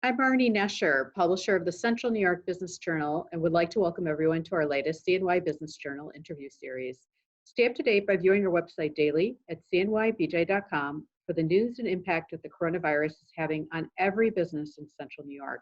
I'm Marnie Nesher, publisher of the Central New York Business Journal, and would like to welcome everyone to our latest CNY Business Journal interview series. Stay up to date by viewing our website daily at CNYBJ.com for the news and impact that the coronavirus is having on every business in Central New York.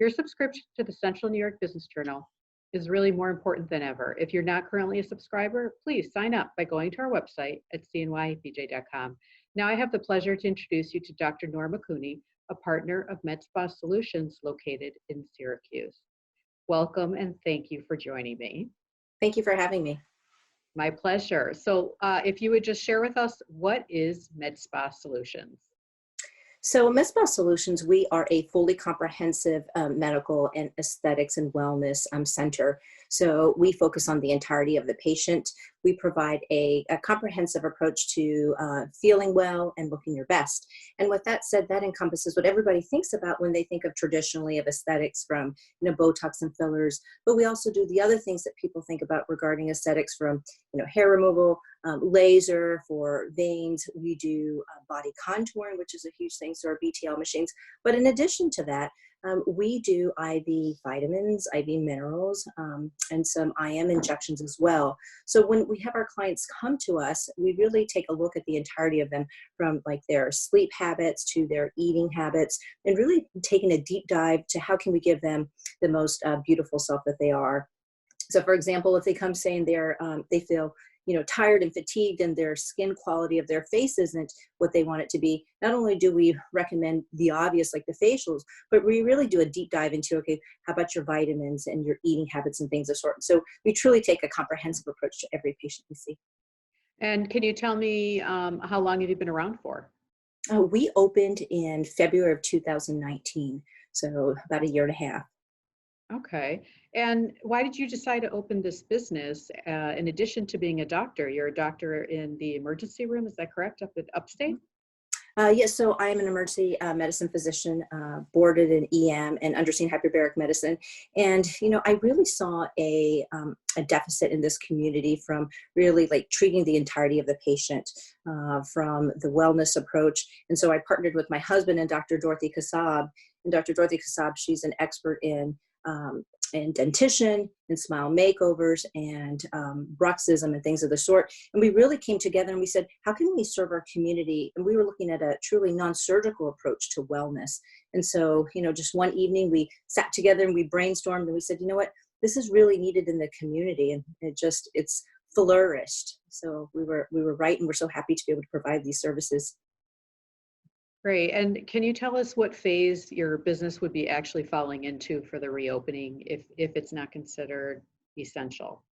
Your subscription to the Central New York Business Journal is really more important than ever. If you're not currently a subscriber, please sign up by going to our website at CNYBJ.com. Now I have the pleasure to introduce you to Dr. Norma Cooney, a partner of MedSpa Solutions located in Syracuse. Welcome and thank you for joining me. Thank you for having me. My pleasure. So if you would just share with us, what is MedSpa Solutions? So MedSpa Solutions, we are a fully comprehensive medical and aesthetics and wellness center. So we focus on the entirety of the patient. We provide a comprehensive approach to feeling well and looking your best. And with that said, that encompasses what everybody thinks about when they think of traditionally of aesthetics from, Botox and fillers. But we also do the other things that people think about regarding aesthetics from, hair removal, laser for veins. We do body contouring, which is a huge thing, so our BTL machines. But in addition to that, we do IV vitamins, IV minerals, and some IM injections as well. So when we have our clients come to us, we really take a look at the entirety of them, from like their sleep habits to their eating habits, and really taking a deep dive to how can we give them the most beautiful self that they are. So for example, if they come saying they feel tired and fatigued and their skin quality of their face isn't what they want it to be, not only do we recommend the obvious like the facials, but we really do a deep dive into, okay, how about your vitamins and your eating habits and things of sort. So we truly take a comprehensive approach to every patient we see. And can you tell me how long have you been around for? We opened in February of 2019, so about a year and a half. Okay. And why did you decide to open this business? In addition to being a doctor, you're a doctor in the emergency room, is that correct, up at Upstate? Yes, so I am an emergency medicine physician, boarded in EM and understanding hyperbaric medicine. And, I really saw a deficit in this community from really like treating the entirety of the patient from the wellness approach. And so I partnered with my husband and Dr. Dorothy Kassab. And Dr. Dorothy Kassab, she's an expert in dentition and smile makeovers and bruxism and things of the sort. And we really came together and we said, how can we serve our community? And we were looking at a truly non-surgical approach to wellness. And so, just one evening we sat together and we brainstormed and we said, this is really needed in the community. And it's flourished. So we were right. And we're so happy to be able to provide these services. Great. And can you tell us what phase your business would be actually falling into for the reopening if it's not considered essential?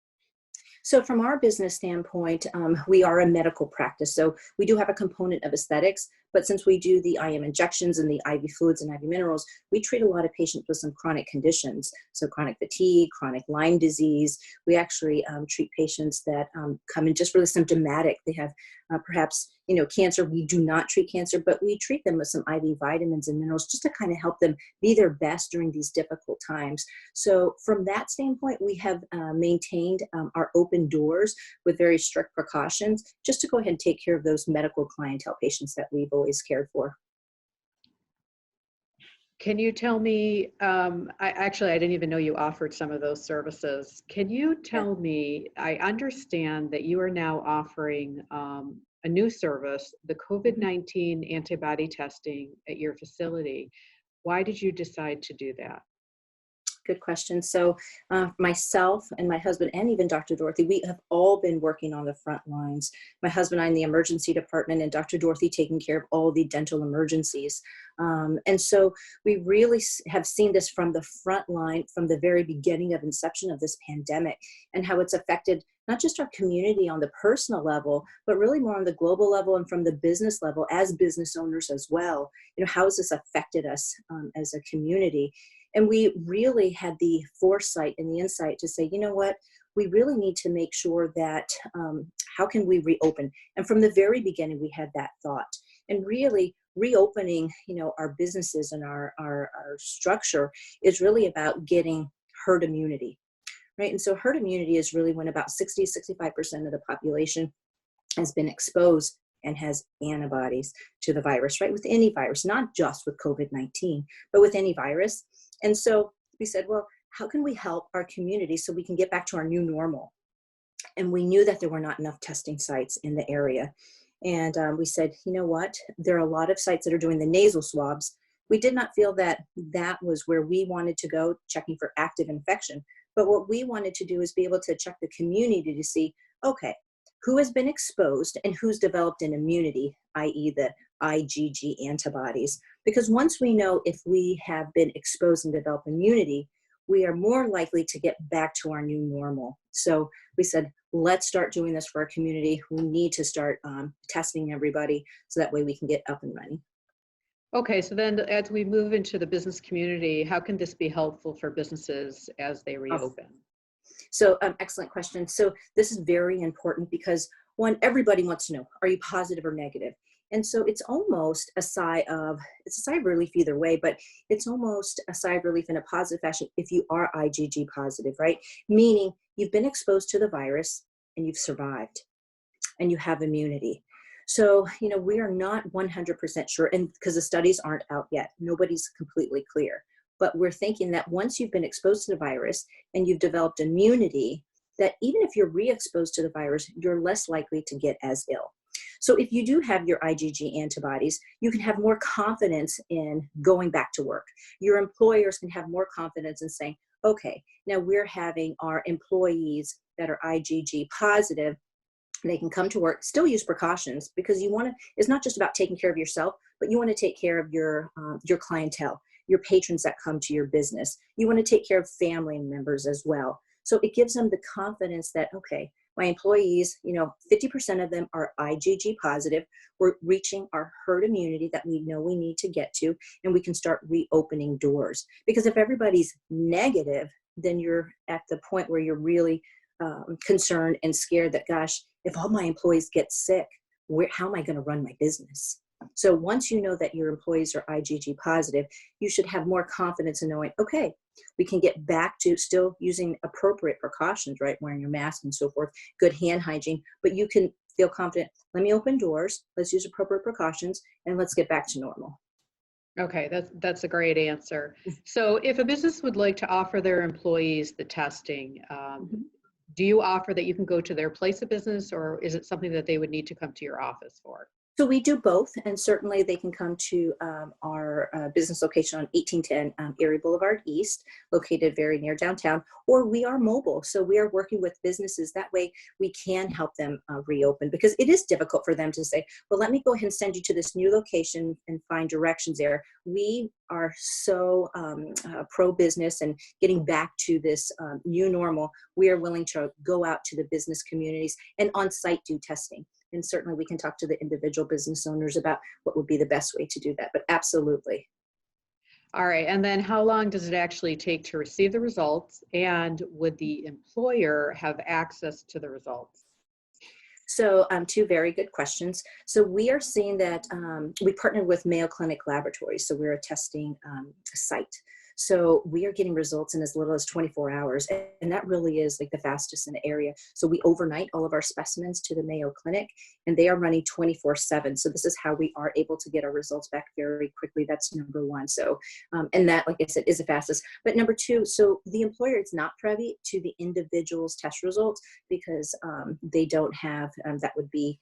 So from our business standpoint, we are a medical practice. So we do have a component of aesthetics, but since we do the IM injections and the IV fluids and IV minerals, we treat a lot of patients with some chronic conditions. So chronic fatigue, chronic Lyme disease. We actually treat patients that come in just really symptomatic. They have perhaps, cancer. We do not treat cancer, but we treat them with some IV vitamins and minerals just to kind of help them be their best during these difficult times. So from that standpoint, we have maintained our open doors with very strict precautions just to go ahead and take care of those medical clientele patients that we've always cared for. Can you tell me, I didn't even know you offered some of those services. Can you tell me, I understand that you are now offering a new service, the COVID-19 antibody testing at your facility. Why did you decide to do that? Good question. So myself and my husband and even Dr. Dorothy, we have all been working on the front lines. My husband and I in the emergency department and Dr. Dorothy taking care of all the dental emergencies. And so we really have seen this from the front line, from the very beginning of inception of this pandemic, and how it's affected not just our community on the personal level, but really more on the global level and from the business level as business owners as well. How has this affected us as a community? And we really had the foresight and the insight to say, we really need to make sure that how can we reopen? And from the very beginning, we had that thought. And really reopening, our businesses and our structure is really about getting herd immunity, right? And so herd immunity is really when about 60, 65% of the population has been exposed and has antibodies to the virus, right? With any virus, not just with COVID-19, but with any virus. And so we said, well, how can we help our community so we can get back to our new normal? And we knew that there were not enough testing sites in the area. And we said, you know what? There are a lot of sites that are doing the nasal swabs. We did not feel that that was where we wanted to go, checking for active infection. But what we wanted to do is be able to check the community to see, okay, who has been exposed and who's developed an immunity, i.e. the IgG antibodies. Because once we know if we have been exposed and developed immunity, we are more likely to get back to our new normal. So we said, let's start doing this for our community. We need to start testing everybody so that way we can get up and running. Okay, so then as we move into the business community, how can this be helpful for businesses as they reopen? So excellent question. So this is very important because one, everybody wants to know, are you positive or negative? And so it's almost a sigh of relief either way, but it's almost a sigh of relief in a positive fashion if you are IgG positive, right? Meaning you've been exposed to the virus and you've survived and you have immunity. So, you know, we are not 100% sure, and because the studies aren't out yet, nobody's completely clear. But we're thinking that once you've been exposed to the virus and you've developed immunity, that even if you're re-exposed to the virus, you're less likely to get as ill. So if you do have your IgG antibodies, you can have more confidence in going back to work. Your employers can have more confidence in saying, okay, now we're having our employees that are IgG positive. They can come to work, still use precautions, because you want to, it's not just about taking care of yourself, but you want to take care of your clientele, your patrons that come to your business. You want to take care of family members as well. So it gives them the confidence that, okay, my employees, you know, 50% of them are IgG positive. We're reaching our herd immunity that we know we need to get to, and we can start reopening doors. Because if everybody's negative, then you're at the point where you're really concerned and scared that, gosh, if all my employees get sick, how am I going to run my business? So once you know that your employees are IgG positive, you should have more confidence in knowing, okay, we can get back to still using appropriate precautions, right? Wearing your mask and so forth, good hand hygiene, but you can feel confident. Let me open doors. Let's use appropriate precautions and let's get back to normal. Okay, that's a great answer. So if a business would like to offer their employees the testing, do you offer that you can go to their place of business, or is it something that they would need to come to your office for? So we do both, and certainly they can come to our business location on 1810 Erie Boulevard East, located very near downtown, or we are mobile. So we are working with businesses. That way we can help them reopen, because it is difficult for them to say, well, let me go ahead and send you to this new location and find directions there. We are so pro-business and getting back to this new normal. We are willing to go out to the business communities and on-site do testing. And certainly we can talk to the individual business owners about what would be the best way to do that, but absolutely. All right, and then how long does it actually take to receive the results, and would the employer have access to the results? So two very good questions. So we are seeing that we partnered with Mayo Clinic Laboratories, so we're a testing site. So we are getting results in as little as 24 hours, and that really is like the fastest in the area. So we overnight all of our specimens to the Mayo Clinic, and they are running 24/7. So this is how we are able to get our results back very quickly. That's number one. So, and that, like I said, is the fastest. But number two, so the employer is not privy to the individual's test results, because they don't have, that would be,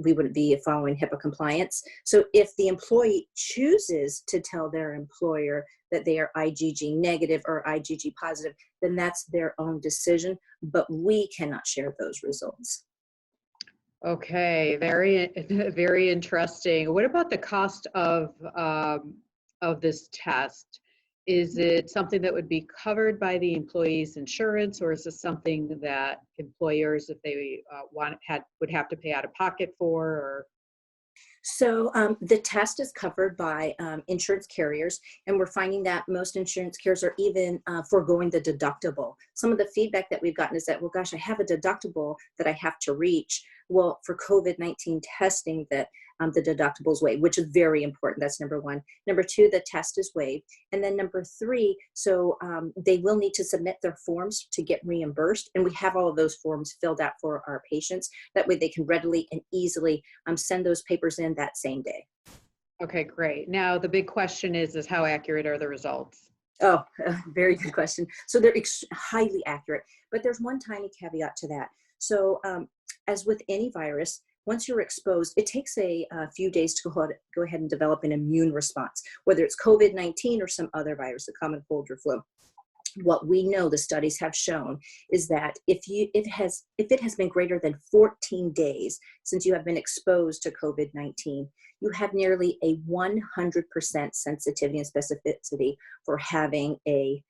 we wouldn't be following HIPAA compliance. So if the employee chooses to tell their employer that they are IgG negative or IgG positive, then that's their own decision, but we cannot share those results. Okay, very, very interesting. What about the cost of this test? Is it something that would be covered by the employee's insurance, or is this something that employers, if they would have to pay out of pocket for? Or? So the test is covered by insurance carriers, and we're finding that most insurance carriers are even foregoing the deductible. Some of the feedback that we've gotten is that, well, gosh, I have a deductible that I have to reach. Well, for COVID-19 testing, that the deductibles waived, which is very important. That's number one. Number two, the test is waived. And then number three, so they will need to submit their forms to get reimbursed. And we have all of those forms filled out for our patients. That way they can readily and easily send those papers in that same day. Okay, great. Now, the big question is how accurate are the results? Oh, very good question. So they're highly accurate, but there's one tiny caveat to that. So as with any virus, once you're exposed, it takes a few days to go ahead and develop an immune response, whether it's COVID-19 or some other virus, the common cold or flu. What we know, the studies have shown, is that if it has been greater than 14 days since you have been exposed to COVID-19, you have nearly a 100% sensitivity and specificity for having a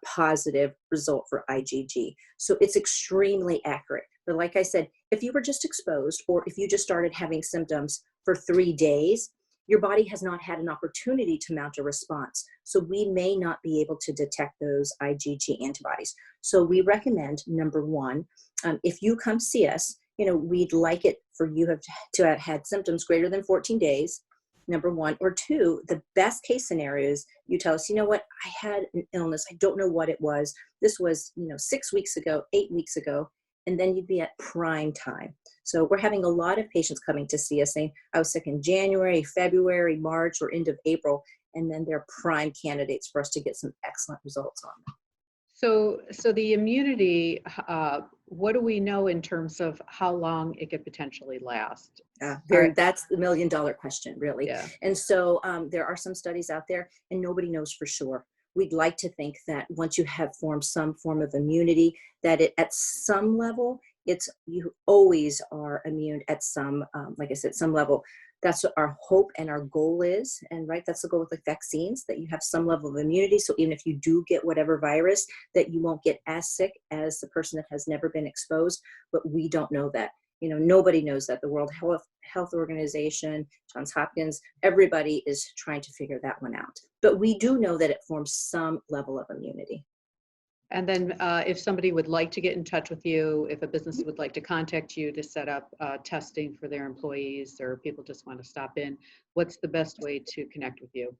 positive result for IgG. So it's extremely accurate. But like I said, if you were just exposed or if you just started having symptoms for 3 days, your body has not had an opportunity to mount a response. So we may not be able to detect those IgG antibodies. So we recommend, number one, if you come see us, we'd like it for you to have had symptoms greater than 14 days, number one. Or two, the best case scenario is you tell us, you know what, I had an illness. I don't know what it was. This was, 6 weeks ago, 8 weeks ago, and then you'd be at prime time. So we're having a lot of patients coming to see us saying, I was sick in January, February, March, or end of April, and then they're prime candidates for us to get some excellent results on them. So the immunity, what do we know in terms of how long it could potentially last? That's the $1 million question, really. Yeah. And so there are some studies out there, and nobody knows for sure. We'd like to think that once you have formed some form of immunity, that at some level, you always are immune at some, like I said, some level. That's what our hope and our goal is. And that's the goal with the vaccines, that you have some level of immunity. So even if you do get whatever virus, that you won't get as sick as the person that has never been exposed. But we don't know that. Nobody knows that. The World Health Organization, Johns Hopkins, everybody is trying to figure that one out. But we do know that it forms some level of immunity. And then if somebody would like to get in touch with you, if a business would like to contact you to set up testing for their employees, or people just want to stop in, what's the best way to connect with you?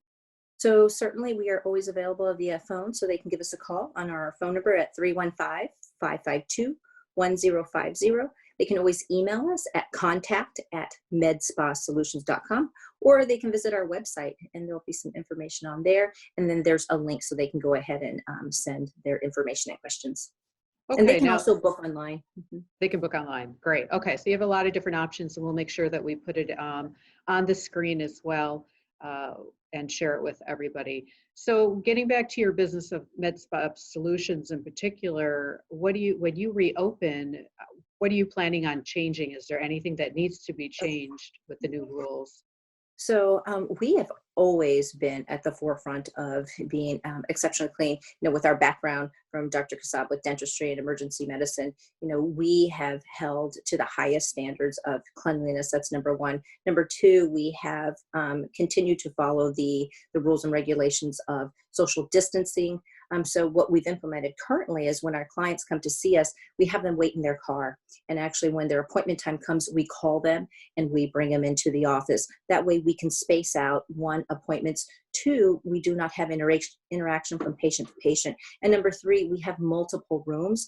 So certainly we are always available via phone, so they can give us a call on our phone number at 315-552-1050. They can always email us at contact@medspasolutions.com, or they can visit our website and there'll be some information on there. And then there's a link so they can go ahead and send their information and questions. Okay, and they can also book online. Mm-hmm. They can book online. Great. Okay, so you have a lot of different options, and we'll make sure that we put it on the screen as well and share it with everybody. So getting back to your business of MedSpa Solutions in particular, when you reopen, what are you planning on changing? Is there anything that needs to be changed with the new rules? So we have always been at the forefront of being exceptionally clean. With our background from Dr. Kasab with dentistry and emergency medicine, we have held to the highest standards of cleanliness. That's number one. Number two, we have continued to follow the rules and regulations of social distancing. So what we've implemented currently is when our clients come to see us, we have them wait in their car. And actually when their appointment time comes, we call them and we bring them into the office. That way we can space out, one, appointments. Two, we do not have interaction from patient to patient. And number three, we have multiple rooms.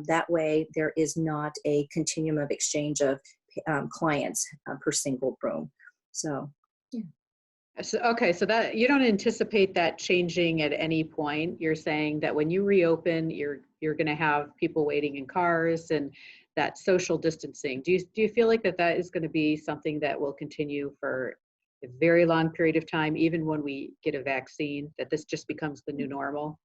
That way there is not a continuum of exchange of clients per single room. So, yeah. Okay, so that you don't anticipate that changing at any point. You're saying that when you reopen, you're going to have people waiting in cars and that social distancing. Do you feel like that is going to be something that will continue for a very long period of time, even when we get a vaccine, that this just becomes the new normal?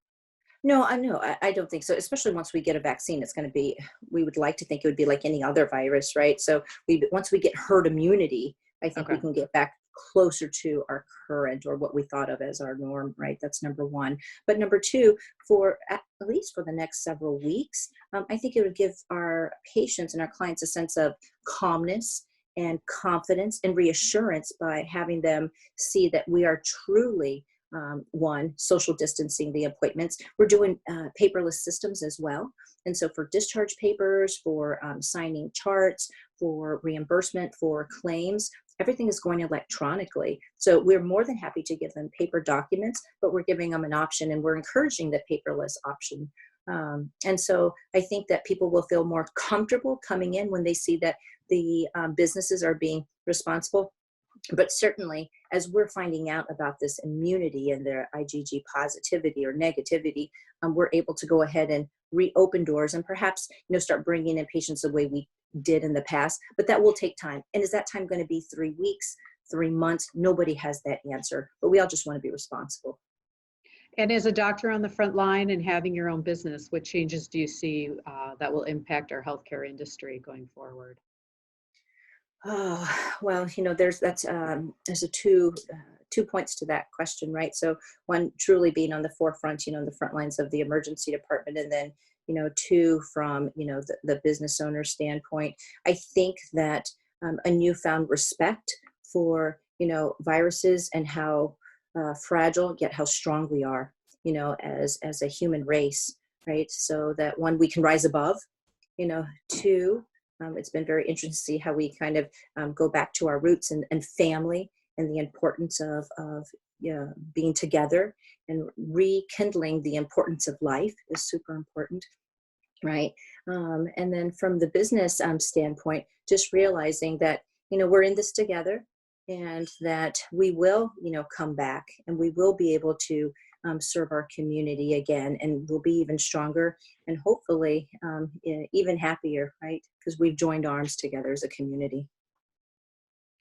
No, I don't think so. Especially once we get a vaccine, it's going to be, we would like to think it would be like any other virus, right? So once we get herd immunity, I think we can get back closer to our current, or what we thought of as our norm, right? That's number one. But number two, at least for the next several weeks, I think it would give our patients and our clients a sense of calmness and confidence and reassurance by having them see that we are truly one, social distancing the appointments. We're doing paperless systems as well. And so for discharge papers, for signing charts, for reimbursement, for claims, everything is going electronically. So we're more than happy to give them paper documents, but we're giving them an option, and we're encouraging the paperless option. And so I think that people will feel more comfortable coming in when they see that the businesses are being responsible. But certainly, as we're finding out about this immunity and their IgG positivity or negativity, we're able to go ahead and reopen doors and perhaps, start bringing in patients the way we did in the past. But that will take time. And is that time going to be 3 weeks, 3 months? Nobody has that answer, but we all just want to be responsible. And as a doctor on the front line and having your own business, what changes do you see that will impact our healthcare industry going forward? Oh, well, there's a two points to that question, right? So one, truly being on the forefront, on the front lines of the emergency department, and then, two, from, the business owner standpoint. I think that a newfound respect for, viruses and how fragile yet how strong we are, as a human race, right? So that, one, we can rise above, two, it's been very interesting to see how we kind of go back to our roots and family, and the importance of being together, and rekindling the importance of life is super important, right? And then from the business standpoint, just realizing that, we're in this together, and that we will, come back, and we will be able to serve our community again, and we'll be even stronger, and hopefully even happier, right? Because we've joined arms together as a community.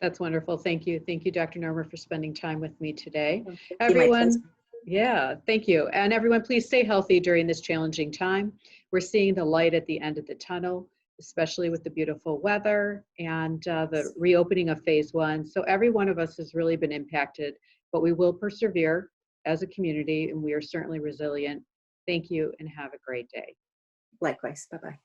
That's wonderful. Thank you. Thank you, Dr. Norma, for spending time with me today. Thank you, Everyone, yeah, thank you. And everyone, please stay healthy during this challenging time. We're seeing the light at the end of the tunnel, especially with the beautiful weather and the reopening of phase 1. So every one of us has really been impacted, but we will persevere as a community, and we are certainly resilient. Thank you, and have a great day. Likewise. Bye-bye.